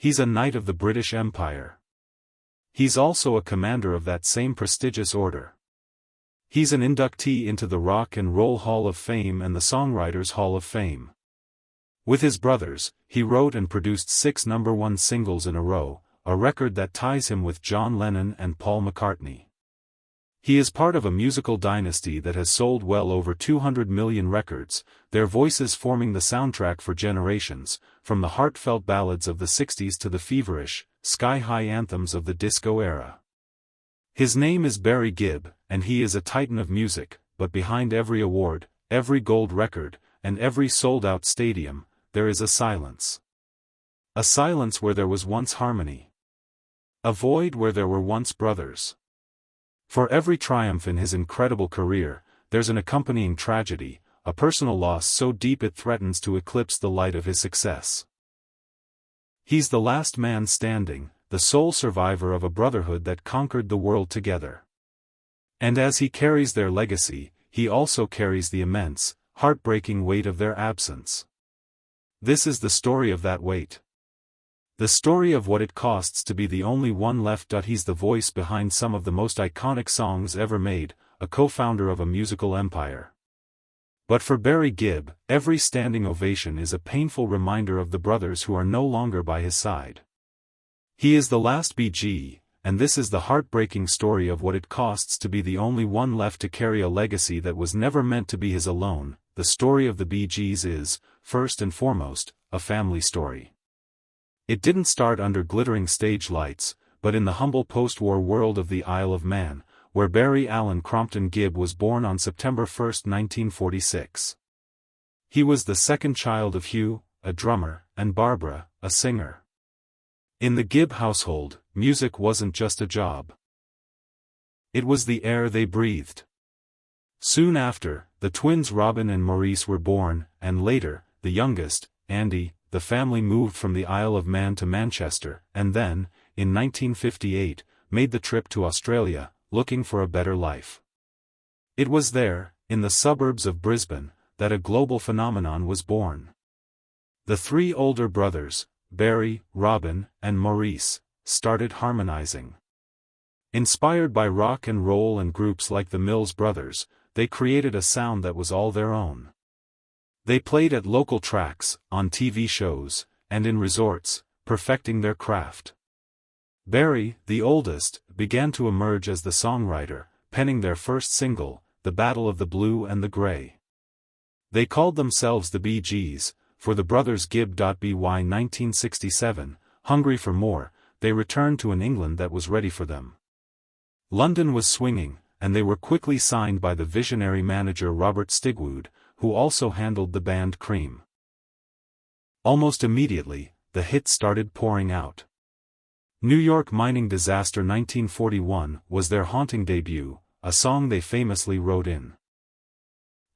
He's a knight of the British Empire. He's also a commander of that same prestigious order. He's an inductee into the Rock and Roll Hall of Fame and the Songwriters Hall of Fame. With his brothers, he wrote and produced 6 #1 singles in a row, a record that ties him with John Lennon and Paul McCartney. He is part of a musical dynasty that has sold well over 200 million records, their voices forming the soundtrack for generations, from the heartfelt ballads of the 60s to the feverish, sky-high anthems of the disco era. His name is Barry Gibb, and he is a titan of music, but behind every award, every gold record, and every sold-out stadium, there is a silence. A silence where there was once harmony. A void where there were once brothers. For every triumph in his incredible career, there's an accompanying tragedy, a personal loss so deep it threatens to eclipse the light of his success. He's the last man standing, the sole survivor of a brotherhood that conquered the world together. And as he carries their legacy, he also carries the immense, heartbreaking weight of their absence. This is the story of that weight. The story of what it costs to be the only one left. He's the voice behind some of the most iconic songs ever made, a co-founder of a musical empire. But for Barry Gibb, every standing ovation is a painful reminder of the brothers who are no longer by his side. He is the last BG, and this is the heartbreaking story of what it costs to be the only one left to carry a legacy that was never meant to be his alone. The story of the Bee Gees is, first and foremost, a family story. It didn't start under glittering stage lights, but in the humble post-war world of the Isle of Man, where Barry Allen Crompton Gibb was born on September 1, 1946. He was the second child of Hugh, a drummer, and Barbara, a singer. In the Gibb household, music wasn't just a job. It was the air they breathed. Soon after, the twins Robin and Maurice were born, and later, the youngest, Andy, the family moved from the Isle of Man to Manchester, and then, in 1958, made the trip to Australia, looking for a better life. It was there, in the suburbs of Brisbane, that a global phenomenon was born. The 3 older brothers, Barry, Robin, and Maurice, started harmonizing. Inspired by rock and roll and groups like the Mills Brothers, they created a sound that was all their own. They played at local tracks, on TV shows, and in resorts, perfecting their craft. Barry, the oldest, began to emerge as the songwriter, penning their first single, The Battle of the Blue and the Grey. They called themselves the Bee Gees, for the brothers Gibb. By 1967, hungry for more, they returned to an England that was ready for them. London was swinging, and they were quickly signed by the visionary manager Robert Stigwood, who also handled the band Cream. Almost immediately, the hits started pouring out. New York Mining Disaster 1941 was their haunting debut, a song they famously wrote in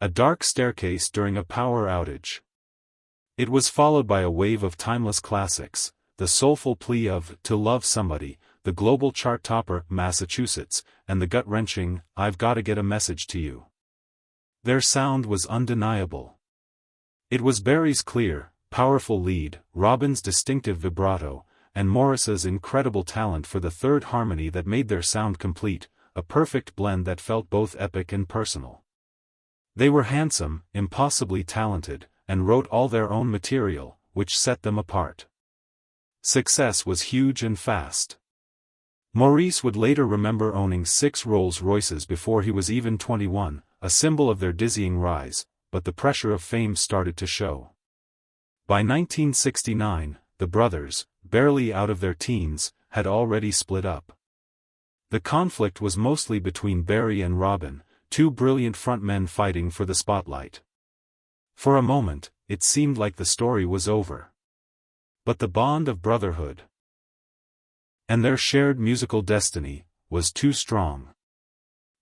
a dark staircase during a power outage. It was followed by a wave of timeless classics, the soulful plea of To Love Somebody, the global chart topper Massachusetts, and the gut-wrenching I've Gotta Get a Message to You. Their sound was undeniable. It was Barry's clear, powerful lead, Robin's distinctive vibrato, and Maurice's incredible talent for the third harmony that made their sound complete, a perfect blend that felt both epic and personal. They were handsome, impossibly talented, and wrote all their own material, which set them apart. Success was huge and fast. Maurice would later remember owning 6 Rolls-Royces before he was even 21, a symbol of their dizzying rise, but the pressure of fame started to show. By 1969, the brothers, barely out of their teens, had already split up. The conflict was mostly between Barry and Robin, 2 brilliant frontmen fighting for the spotlight. For a moment, it seemed like the story was over. But the bond of brotherhood and their shared musical destiny was too strong.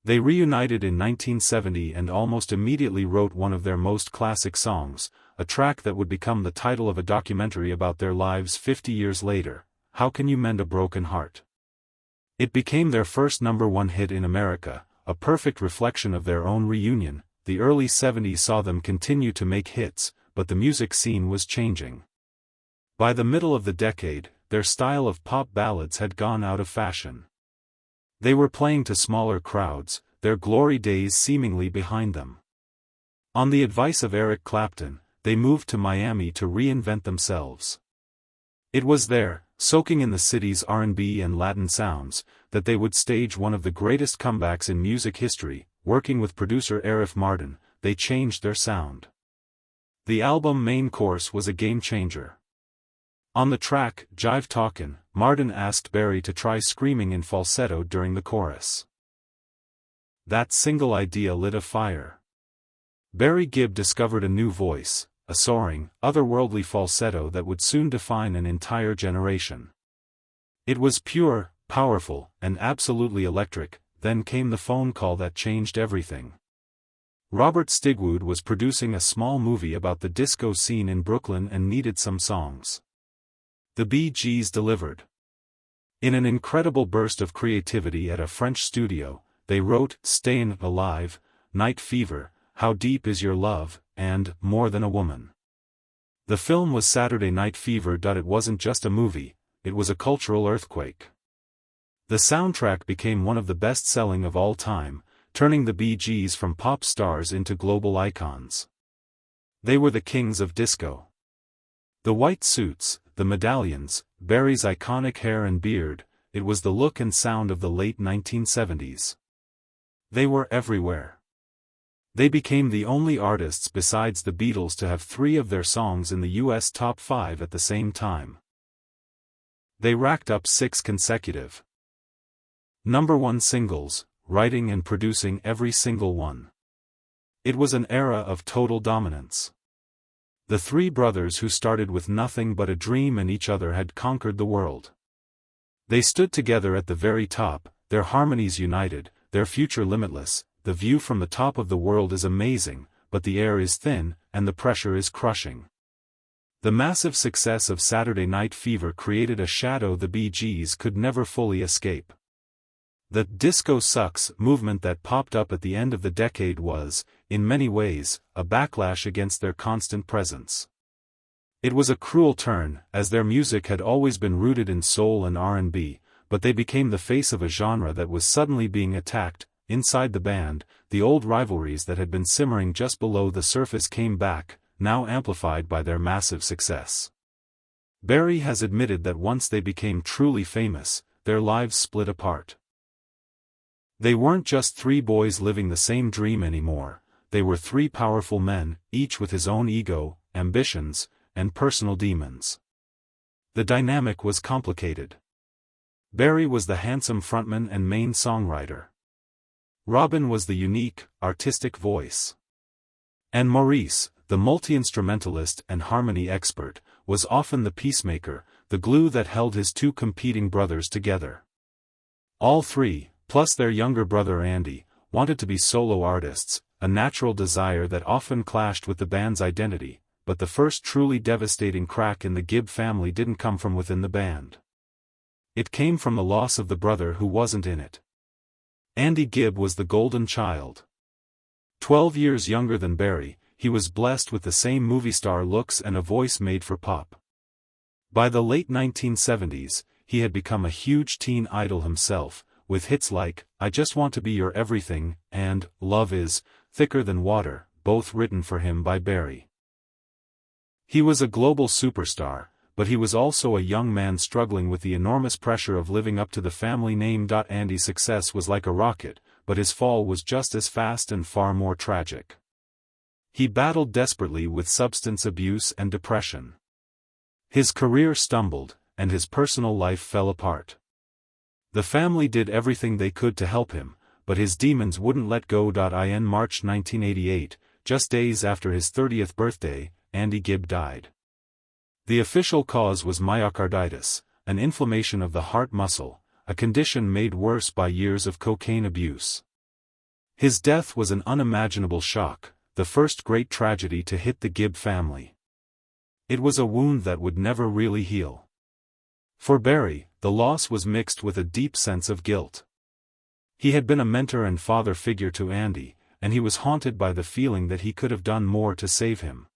They reunited in 1970 and almost immediately wrote one of their most classic songs, a track that would become the title of a documentary about their lives 50 years later, How Can You Mend a Broken Heart? It became their first #1 hit in America, a perfect reflection of their own reunion. The early 70s saw them continue to make hits, but the music scene was changing. By the middle of the decade, their style of pop ballads had gone out of fashion. They were playing to smaller crowds, their glory days seemingly behind them. On the advice of Eric Clapton, they moved to Miami to reinvent themselves. It was there, soaking in the city's R&B and Latin sounds, that they would stage one of the greatest comebacks in music history. Working with producer Arif Mardin, they changed their sound. The album Main Course was a game-changer. On the track, Jive Talkin', Mardin asked Berry to try screaming in falsetto during the chorus. That single idea lit a fire. Barry Gibb discovered a new voice, a soaring, otherworldly falsetto that would soon define an entire generation. It was pure, powerful, and absolutely electric. Then came the phone call that changed everything. Robert Stigwood was producing a small movie about the disco scene in Brooklyn and needed some songs. The Bee Gees delivered. In an incredible burst of creativity at a French studio, they wrote Stayin' Alive, Night Fever, How Deep Is Your Love, and More Than a Woman. The film was Saturday Night Fever. It wasn't just a movie, it was a cultural earthquake. The soundtrack became one of the best-selling of all time, turning the Bee Gees from pop stars into global icons. They were the kings of disco. The white suits, the medallions, Barry's iconic hair and beard, it was the look and sound of the late 1970s. They were everywhere. They became the only artists besides the Beatles to have 3 of their songs in the US top 5 at the same time. They racked up 6 consecutive #1 singles, writing and producing every single one. It was an era of total dominance. The 3 brothers who started with nothing but a dream and each other had conquered the world. They stood together at the very top, their harmonies united, their future limitless. The view from the top of the world is amazing, but the air is thin, and the pressure is crushing. The massive success of Saturday Night Fever created a shadow the Bee Gees could never fully escape. The "disco sucks" movement that popped up at the end of the decade was, in many ways, a backlash against their constant presence. It was a cruel turn, as their music had always been rooted in soul and R&B, but they became the face of a genre that was suddenly being attacked. Inside the band, the old rivalries that had been simmering just below the surface came back, now amplified by their massive success. Barry has admitted that once they became truly famous, their lives split apart. They weren't just 3 boys living the same dream anymore, they were 3 powerful men, each with his own ego, ambitions, and personal demons. The dynamic was complicated. Barry was the handsome frontman and main songwriter. Robin was the unique, artistic voice. And Maurice, the multi-instrumentalist and harmony expert, was often the peacemaker, the glue that held his 2 competing brothers together. All 3, plus their younger brother Andy, wanted to be solo artists, a natural desire that often clashed with the band's identity, but the first truly devastating crack in the Gibb family didn't come from within the band. It came from the loss of the brother who wasn't in it. Andy Gibb was the golden child. 12 years younger than Barry, he was blessed with the same movie star looks and a voice made for pop. By the late 1970s, he had become a huge teen idol himself, with hits like, I Just Want to Be Your Everything, and, Love Is, Thicker Than Water, both written for him by Barry. He was a global superstar, but he was also a young man struggling with the enormous pressure of living up to the family name. Andy's success was like a rocket, but his fall was just as fast and far more tragic. He battled desperately with substance abuse and depression. His career stumbled, and his personal life fell apart. The family did everything they could to help him, but his demons wouldn't let go. In March 1988, just days after his 30th birthday, Andy Gibb died. The official cause was myocarditis, an inflammation of the heart muscle, a condition made worse by years of cocaine abuse. His death was an unimaginable shock, the first great tragedy to hit the Gibb family. It was a wound that would never really heal. For Barry, the loss was mixed with a deep sense of guilt. He had been a mentor and father figure to Andy, and he was haunted by the feeling that he could have done more to save him.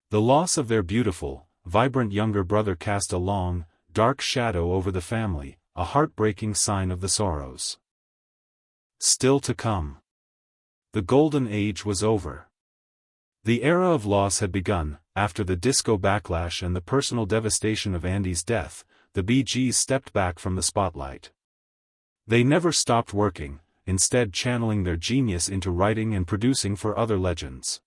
The loss of their beautiful, vibrant younger brother cast a long, dark shadow over the family, a heartbreaking sign of the sorrows still to come. The golden age was over. The era of loss had begun. After the disco backlash and the personal devastation of Andy's death, the Bee Gees stepped back from the spotlight. They never stopped working, instead channeling their genius into writing and producing for other legends.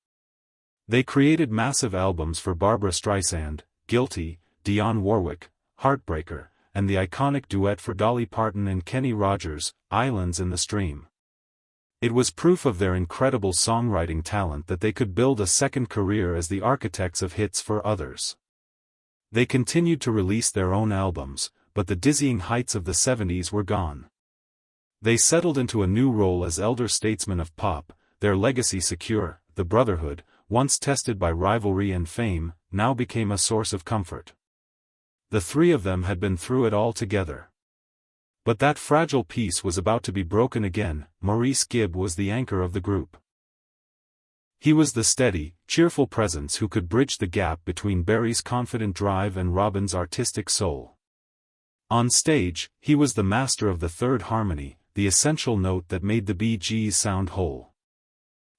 They created massive albums for Barbra Streisand, Guilty, Dionne Warwick, Heartbreaker, and the iconic duet for Dolly Parton and Kenny Rogers, Islands in the Stream. It was proof of their incredible songwriting talent that they could build a second career as the architects of hits for others. They continued to release their own albums, but the dizzying heights of the 70s were gone. They settled into a new role as elder statesmen of pop, their legacy secure. The brotherhood, once tested by rivalry and fame, now became a source of comfort. The three of them had been through it all together. But that fragile peace was about to be broken again. Maurice Gibb was the anchor of the group. He was the steady, cheerful presence who could bridge the gap between Barry's confident drive and Robin's artistic soul. On stage, he was the master of the third harmony, the essential note that made the Bee Gees sound whole.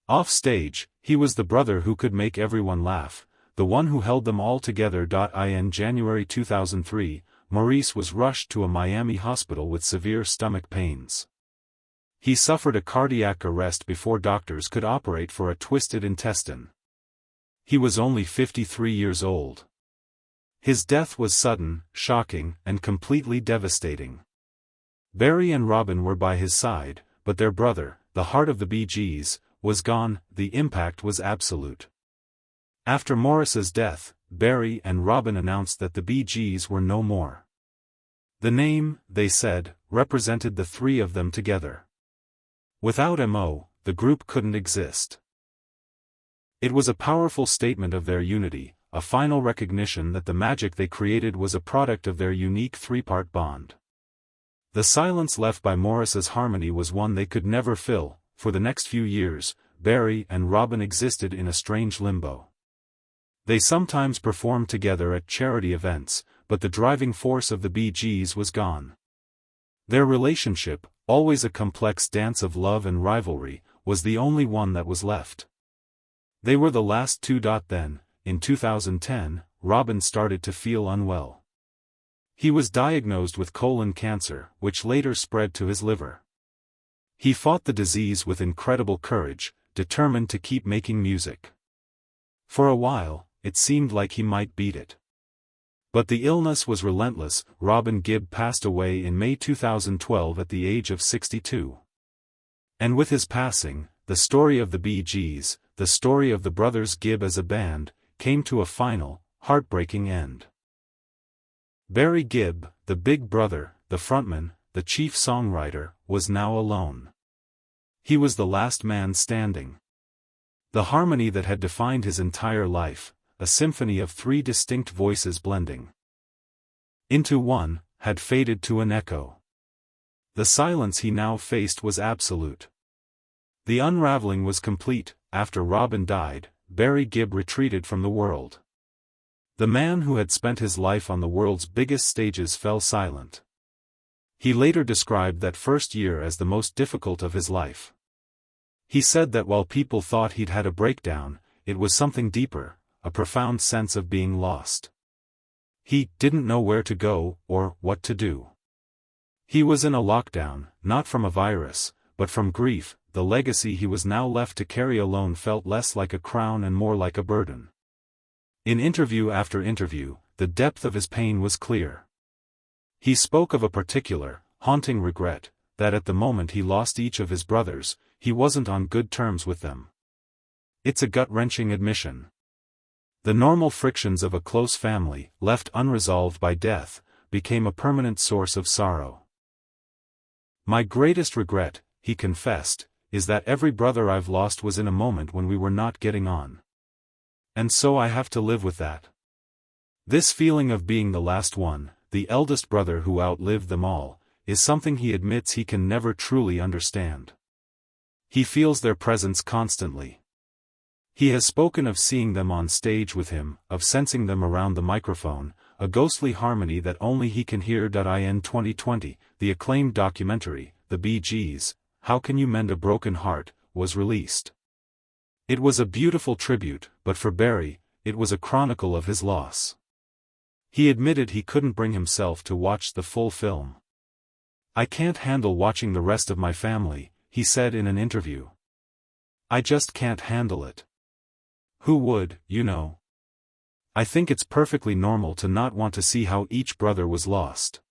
Off stage, he was the brother who could make everyone laugh, the one who held them all together. In January 2003, Maurice was rushed to a Miami hospital with severe stomach pains. He suffered a cardiac arrest before doctors could operate for a twisted intestine. He was only 53 years old. His death was sudden, shocking, and completely devastating. Barry and Robin were by his side, but their brother, the heart of the Bee Gees, was gone. The impact was absolute. After Maurice's death, Barry and Robin announced that the Bee Gees were no more. The name, they said, represented the three of them together. Without M.O., the group couldn't exist. It was a powerful statement of their unity, a final recognition that the magic they created was a product of their unique three-part bond. The silence left by Maurice's harmony was one they could never fill. For the next few years, Barry and Robin existed in a strange limbo. They sometimes performed together at charity events, but the driving force of the Bee Gees was gone. Their relationship, always a complex dance of love and rivalry, was the only one that was left. They were the last two. Then, in 2010, Robin started to feel unwell. He was diagnosed with colon cancer, which later spread to his liver. He fought the disease with incredible courage, determined to keep making music. For a while, it seemed like he might beat it. But the illness was relentless. Robin Gibb passed away in May 2012 at the age of 62. And with his passing, the story of the Bee Gees, the story of the brothers Gibb as a band, came to a final, heartbreaking end. Barry Gibb, the big brother, the frontman, the chief songwriter, was now alone. He was the last man standing. The harmony that had defined his entire life, a symphony of three distinct voices blending into one, had faded to an echo. The silence he now faced was absolute. The unraveling was complete. After Robin died, Barry Gibb retreated from the world. The man who had spent his life on the world's biggest stages fell silent. He later described that first year as the most difficult of his life. He said that while people thought he'd had a breakdown, it was something deeper, a profound sense of being lost. He didn't know where to go, or what to do. He was in a lockdown, not from a virus, but from grief. The legacy he was now left to carry alone felt less like a crown and more like a burden. In interview after interview, the depth of his pain was clear. He spoke of a particular, haunting regret, that at the moment he lost each of his brothers, he wasn't on good terms with them. It's a gut-wrenching admission. The normal frictions of a close family, left unresolved by death, became a permanent source of sorrow. My greatest regret, he confessed, is that every brother I've lost was in a moment when we were not getting on. And so I have to live with that. This feeling of being the last one, the eldest brother who outlived them all, is something he admits he can never truly understand. He feels their presence constantly. He has spoken of seeing them on stage with him, of sensing them around the microphone, a ghostly harmony that only he can hear. In 2020, the acclaimed documentary, The Bee Gees, How Can You Mend a Broken Heart, was released. It was a beautiful tribute, but for Barry, it was a chronicle of his loss. He admitted he couldn't bring himself to watch the full film. "I can't handle watching the rest of my family," he said in an interview. "I just can't handle it. Who would, you know? I think it's perfectly normal to not want to see how each brother was lost."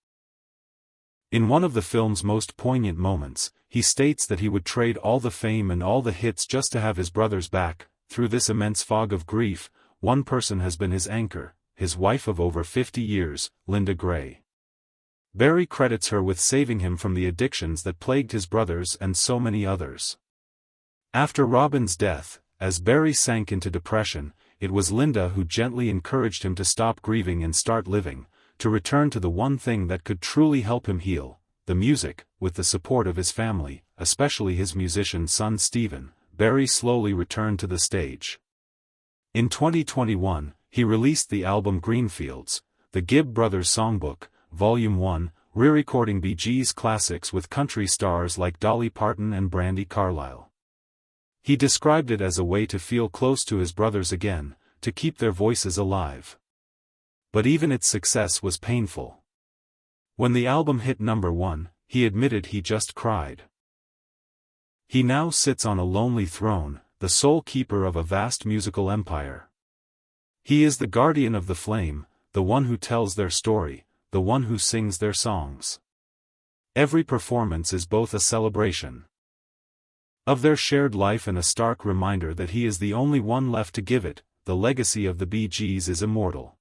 In one of the film's most poignant moments, he states that he would trade all the fame and all the hits just to have his brothers back. Through this immense fog of grief, one person has been his anchor, his wife of over 50 years, Linda Gray. Barry credits her with saving him from the addictions that plagued his brothers and so many others. After Robin's death, as Barry sank into depression, it was Linda who gently encouraged him to stop grieving and start living, to return to the one thing that could truly help him heal, the music. With the support of his family, especially his musician son Stephen, Barry slowly returned to the stage. In 2021, he released the album Greenfields, the Gibbs Brothers Songbook, Volume 1, re-recording Bee Gees classics with country stars like Dolly Parton and Brandi Carlile. He described it as a way to feel close to his brothers again, to keep their voices alive. But even its success was painful. When the album hit #1, he admitted he just cried. He now sits on a lonely throne, the sole keeper of a vast musical empire. He is the guardian of the flame, the one who tells their story, the one who sings their songs. Every performance is both a celebration of their shared life and a stark reminder that he is the only one left to give it. The legacy of the Bee Gees is immortal.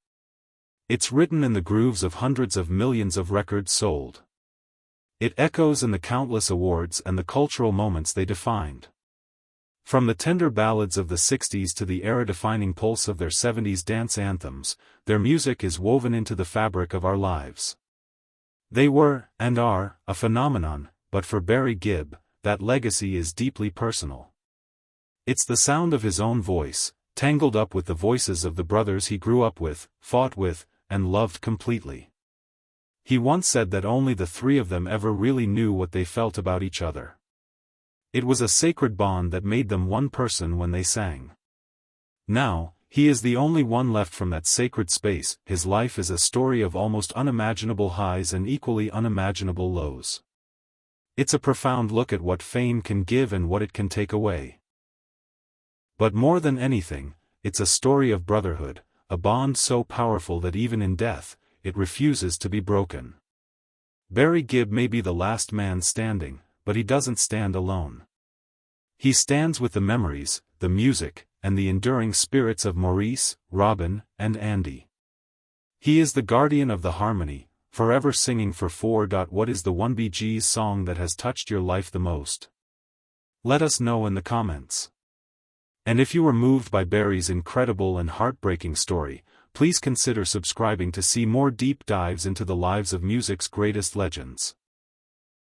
It's written in the grooves of hundreds of millions of records sold. It echoes in the countless awards and the cultural moments they defined. From the tender ballads of the 60s to the era-defining pulse of their 70s dance anthems, their music is woven into the fabric of our lives. They were, and are, a phenomenon, but for Barry Gibb, that legacy is deeply personal. It's the sound of his own voice, tangled up with the voices of the brothers he grew up with, fought with, and loved completely. He once said that only the three of them ever really knew what they felt about each other. It was a sacred bond that made them one person when they sang. Now, he is the only one left from that sacred space. His life is a story of almost unimaginable highs and equally unimaginable lows. It's a profound look at what fame can give and what it can take away. But more than anything, it's a story of brotherhood, a bond so powerful that even in death, it refuses to be broken. Barry Gibb may be the last man standing, but he doesn't stand alone. He stands with the memories, the music, and the enduring spirits of Maurice, Robin, and Andy. He is the guardian of the harmony, forever singing for 4. What is the one Bee Gees song that has touched your life the most? Let us know in the comments. And if you were moved by Barry's incredible and heartbreaking story, please consider subscribing to see more deep dives into the lives of music's greatest legends.